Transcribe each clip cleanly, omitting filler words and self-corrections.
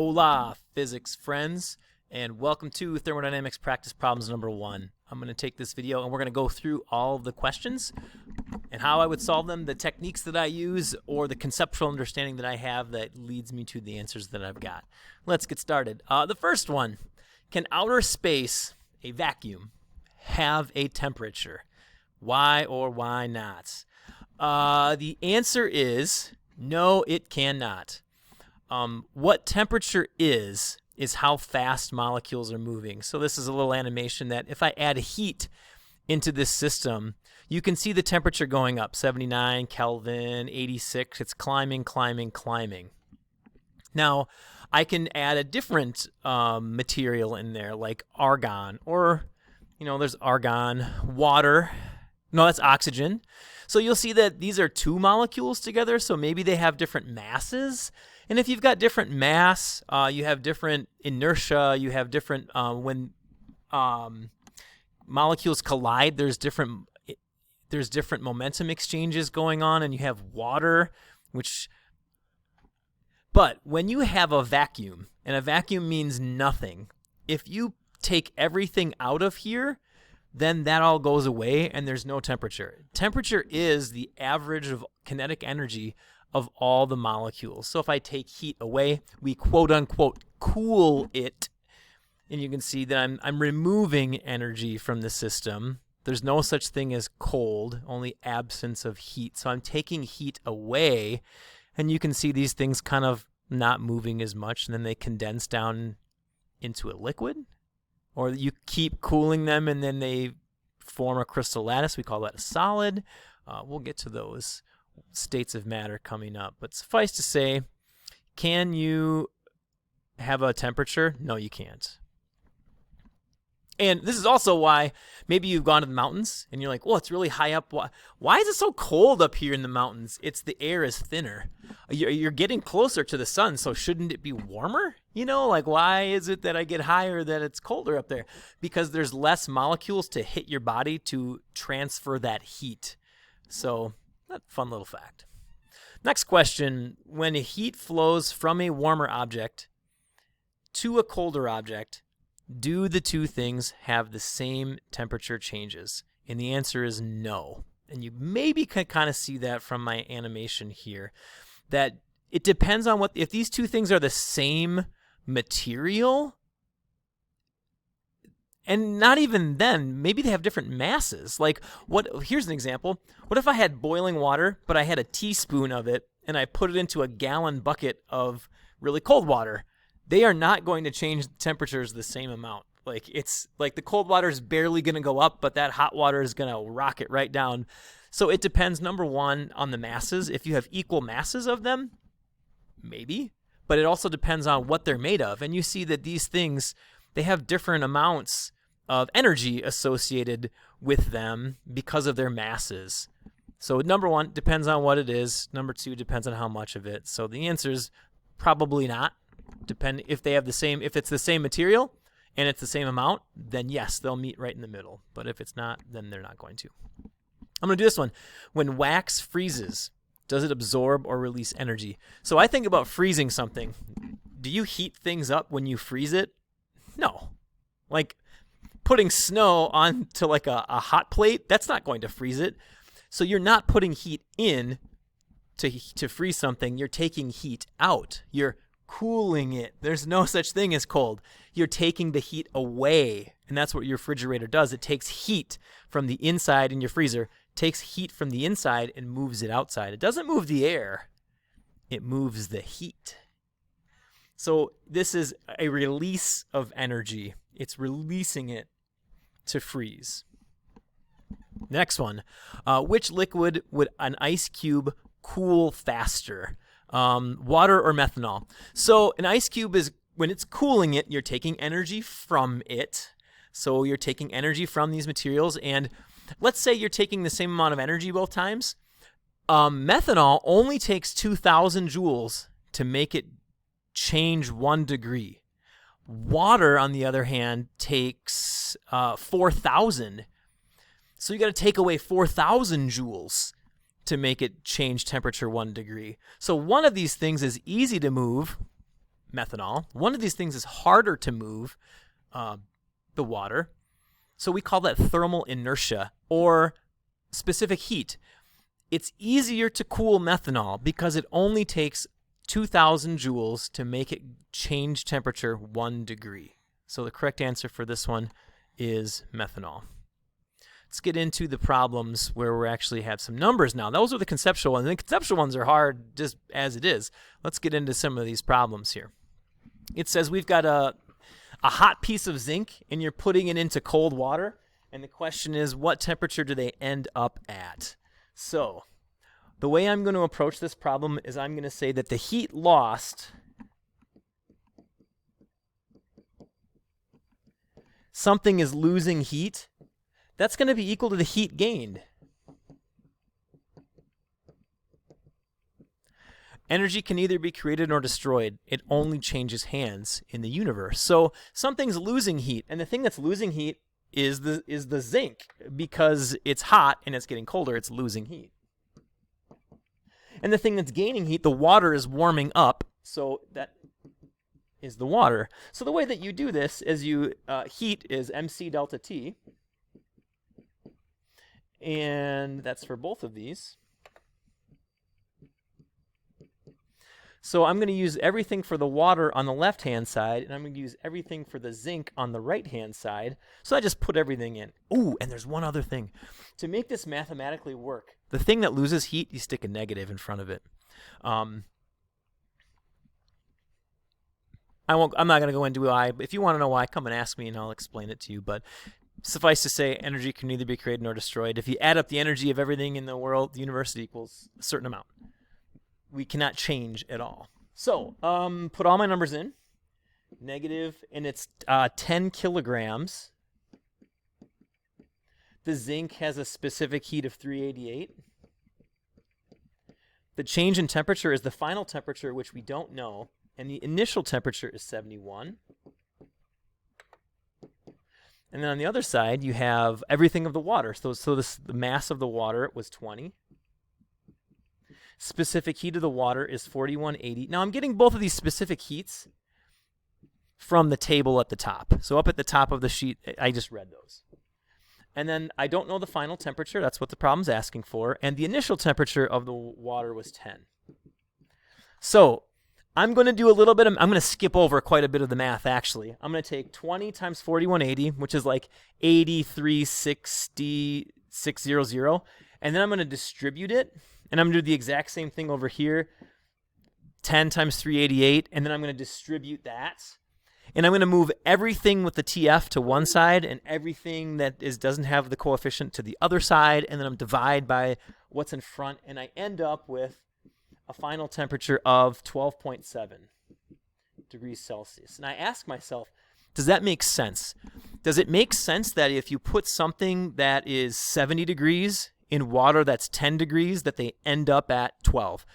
Hola, physics friends, and welcome to Thermodynamics practice problems number 1. I'm going to take this video and we're going to go through all of the questions and how I would solve them, the techniques that I use, or the conceptual understanding that I have that leads me to the answers that I've got. Let's get started. The first one, can outer space, a vacuum, have a temperature? Why or why not? The answer is no, it cannot. What temperature is how fast molecules are moving. So this is a little animation that if I add heat into this system, you can see the temperature going up, 79 Kelvin, 86. It's climbing, climbing, climbing. Now, I can add a different material in there, like argon, or, there's argon, water. No, that's oxygen. So you'll see that these are two molecules together, so maybe they have different masses. And if you've got different mass, you have different inertia, you have different, when molecules collide, there's different momentum exchanges going on, and you have water, but when you have a vacuum, and a vacuum means nothing, if you take everything out of here, then that all goes away and there's no temperature. Temperature is the average of kinetic energy of all the molecules. So if I take heat away, we quote unquote cool it, and you can see that I'm removing energy from the system. There's no such thing as cold, only absence of heat. So I'm taking heat away, and you can see these things kind of not moving as much, and then they condense down into a liquid. Or you keep cooling them and then they form a crystal lattice. We call that a solid. We'll get to those states of matter coming up. But suffice to say, can you have a temperature? No, you can't. And this is also why maybe you've gone to the mountains and you're like, well, it's really high up. Why is it so cold up here in the mountains? It's the air is thinner. You're getting closer to the sun, so shouldn't it be warmer? Why is it that I get higher that it's colder up there? Because there's less molecules to hit your body to transfer that heat. So, that fun little fact. Next question, when heat flows from a warmer object to a colder object, do the two things have the same temperature changes? And the answer is no. And you maybe can kind of see that from my animation here, that it depends on if these two things are the same material, and not even then, maybe they have different masses. Here's an example. What if I had boiling water, but I had a teaspoon of it, and I put it into a gallon bucket of really cold water? They are not going to change the temperatures the same amount. It's like the cold water is barely going to go up, but that hot water is going to rocket right down. So it depends, number one, on the masses. If you have equal masses of them, maybe. But it also depends on what they're made of. And you see that these things, they have different amounts of energy associated with them because of their masses. So number one, depends on what it is. Number two, depends on how much of it. So the answer is probably not. If it's the same material and it's the same amount, then yes, they'll meet right in the middle. But if it's not, then they're not going to. I'm going to do this one. When wax freezes, does it absorb or release energy? So I think about freezing something. Do you heat things up when you freeze it? No. Like putting snow onto like a hot plate, that's not going to freeze it. So you're not putting heat in to freeze something. You're taking heat out. You're cooling it. There's no such thing as cold. You're taking the heat away, and that's what your refrigerator does. It takes heat from the inside in your freezer, takes heat from the inside and moves it outside. It doesn't move the air. It moves the heat. So this is a release of energy. It's releasing it to freeze. Next one. Which liquid would an ice cube cool faster? Water or methanol? So an ice cube is, when it's cooling it, you're taking energy from it. So you're taking energy from these materials, and let's say you're taking the same amount of energy both times. Methanol only takes 2,000 joules to make it change 1 degree. Water, on the other hand, takes 4,000. So you got to take away 4,000 joules to make it change temperature 1 degree. So one of these things is easy to move, methanol. One of these things is harder to move, the water. So we call that thermal inertia or specific heat. It's easier to cool methanol because it only takes 2,000 joules to make it change temperature 1 degree. So the correct answer for this one is methanol. Let's get into the problems where we actually have some numbers now. Those are the conceptual ones. The conceptual ones are hard just as it is. Let's get into some of these problems here. It says we've got a hot piece of zinc and you're putting it into cold water. And the question is, what temperature do they end up at? So the way I'm going to approach this problem is I'm going to say that the heat lost, something is losing heat, that's going to be equal to the heat gained. Energy can neither be created nor destroyed. It only changes hands in the universe. So something's losing heat, and the thing that's losing heat is the zinc. Because it's hot and it's getting colder, it's losing heat. And the thing that's gaining heat, the water is warming up, so that is the water. So the way that you do this is you heat is mc delta T, and that's for both of these. So I'm going to use everything for the water on the left-hand side, and I'm going to use everything for the zinc on the right-hand side. So I just put everything in. Ooh, and there's one other thing. To make this mathematically work, the thing that loses heat, you stick a negative in front of it. I'm not going to go into why. If you want to know why, come and ask me, and I'll explain it to you. But suffice to say, energy can neither be created nor destroyed. If you add up the energy of everything in the world, the universe equals a certain amount. We cannot change at all. So, put all my numbers in. Negative, and it's 10 kilograms. The zinc has a specific heat of 388. The change in temperature is the final temperature, which we don't know, and the initial temperature is 71. And then on the other side, you have everything of the water. So the mass of the water was 20. Specific heat of the water is 4180. Now I'm getting both of these specific heats from the table at the top. So up at the top of the sheet, I just read those. And then I don't know the final temperature. That's what the problem's asking for. And the initial temperature of the water was 10. So I'm going to do a little bit of, I'm going to skip over quite a bit of the math, actually. I'm going to take 20 times 4180, which is like 83,600. And then I'm going to distribute it. And I'm going to do the exact same thing over here, 10 times 388, and then I'm going to distribute that. And I'm going to move everything with the TF to one side and everything that doesn't have the coefficient to the other side, and then I'm divide by what's in front, and I end up with a final temperature of 12.7 degrees Celsius. And I ask myself, does that make sense? Does it make sense that if you put something that is 70 degrees in water that's 10 degrees, that they end up at 12?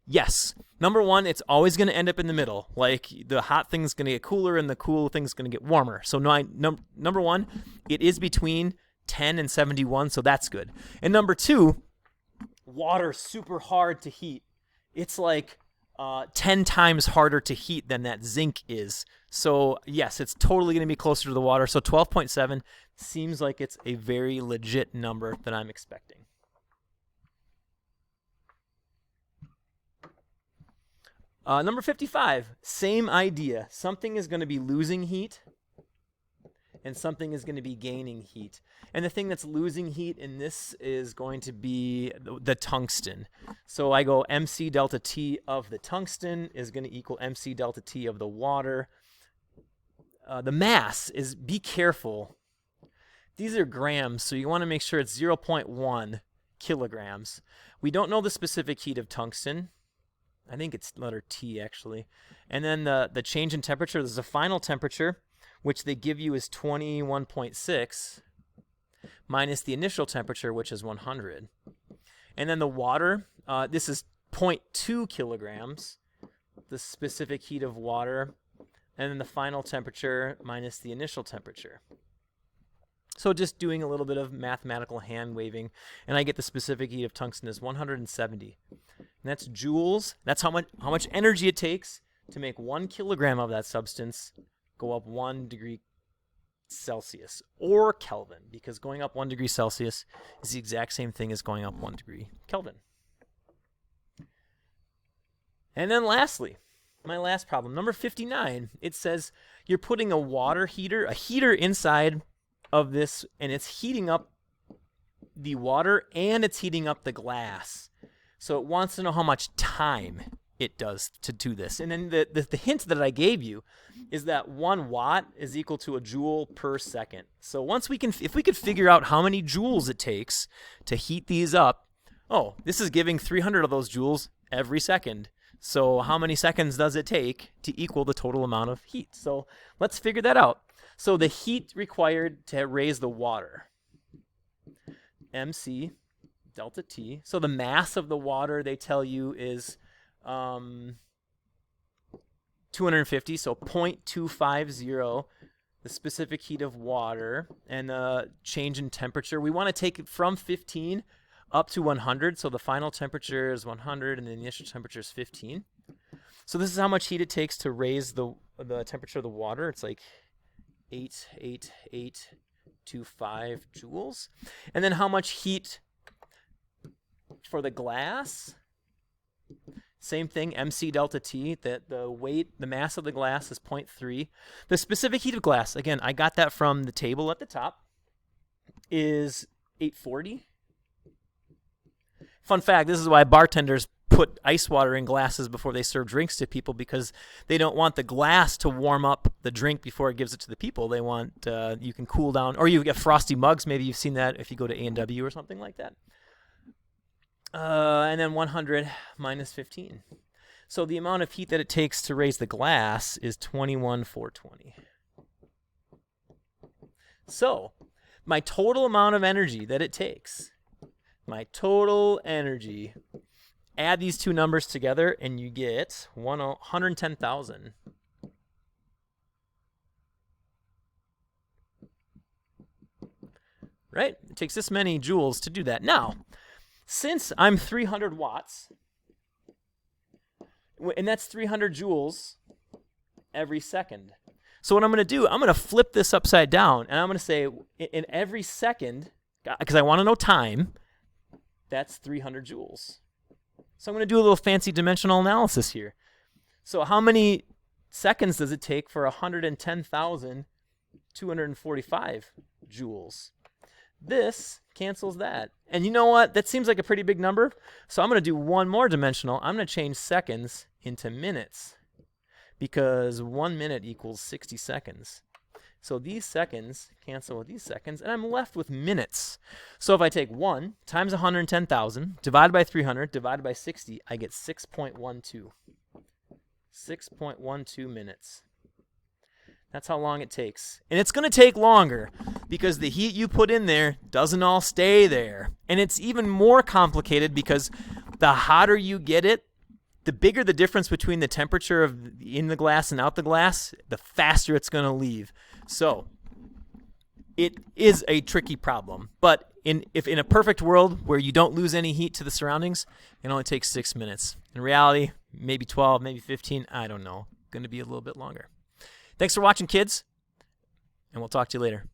Yes. Number one, it's always going to end up in the middle. Like, the hot thing's going to get cooler and the cool thing's going to get warmer. So number one, it is between 10 and 71, so that's good. And number two, water's super hard to heat. It's like 10 times harder to heat than that zinc is. So yes, it's totally going to be closer to the water. So 12.7 seems like it's a very legit number that I'm expecting. Number 55, same idea. Something is going to be losing heat and something is going to be gaining heat. And the thing that's losing heat in this is going to be the tungsten. So I go mc delta T of the tungsten is going to equal mc delta T of the water. The mass is, be careful. These are grams, so you want to make sure it's 0.1 kilograms. We don't know the specific heat of tungsten. I think it's letter T, actually. And then the change in temperature, there's a final temperature, which they give you is 21.6, minus the initial temperature, which is 100. And then the water, this is 0.2 kilograms, the specific heat of water, and then the final temperature minus the initial temperature. So just doing a little bit of mathematical hand waving, and I get the specific heat of tungsten is 170. And that's joules. That's how much energy it takes to make 1 kilogram of that substance go up 1 degree Celsius or Kelvin, because going up 1 degree Celsius is the exact same thing as going up 1 degree Kelvin. And then lastly, my last problem, number 59, it says you're putting a heater inside of this, and it's heating up the water and it's heating up the glass. So it wants to know how much time it does to do this. And then the hint that I gave you is that 1 watt is equal to a joule per second. So if we could figure out how many joules it takes to heat these up, this is giving 300 of those joules every second. So how many seconds does it take to equal the total amount of heat? So let's figure that out. So the heat required to raise the water, MC delta T. So the mass of the water, they tell you, is 250, so 0.250, the specific heat of water, and the change in temperature. We want to take it from 15 up to 100, so the final temperature is 100, and the initial temperature is 15. So this is how much heat it takes to raise the temperature of the water. It's like 88825 joules. And then how much heat for the glass? Same thing, MC delta T, that the mass of the glass is 0.3. The specific heat of glass, again, I got that from the table at the top, is 840. Fun fact, this is why bartenders put ice water in glasses before they serve drinks to people, because they don't want the glass to warm up the drink before it gives it to the people. They want, you can cool down, or you get frosty mugs. Maybe you've seen that if you go to A&W or something like that. And then 100 minus 15. So the amount of heat that it takes to raise the glass is 21,420. So my total amount of energy that it takes, add these two numbers together and you get 110,000. Right? It takes this many joules to do that. Now, since I'm 300 watts, and that's 300 joules every second. So what I'm going to do, I'm going to flip this upside down, and I'm going to say in every second, because I want to know time, that's 300 joules. So I'm going to do a little fancy dimensional analysis here. So how many seconds does it take for 110,245 joules? This cancels that. And you know what? That seems like a pretty big number. So I'm going to do one more dimensional. I'm going to change seconds into minutes, because 1 minute equals 60 seconds. So these seconds cancel with these seconds, and I'm left with minutes. So if I take 1 times 110,000, divided by 300, divided by 60, I get 6.12. 6.12 minutes. That's how long it takes. And it's going to take longer because the heat you put in there doesn't all stay there. And it's even more complicated because the hotter you get it, the bigger the difference between the temperature of in the glass and out the glass, the faster it's going to leave. So it is a tricky problem. But if in a perfect world where you don't lose any heat to the surroundings, it only takes 6 minutes. In reality, maybe 12, maybe 15, I don't know. Going to be a little bit longer. Thanks for watching, kids, and we'll talk to you later.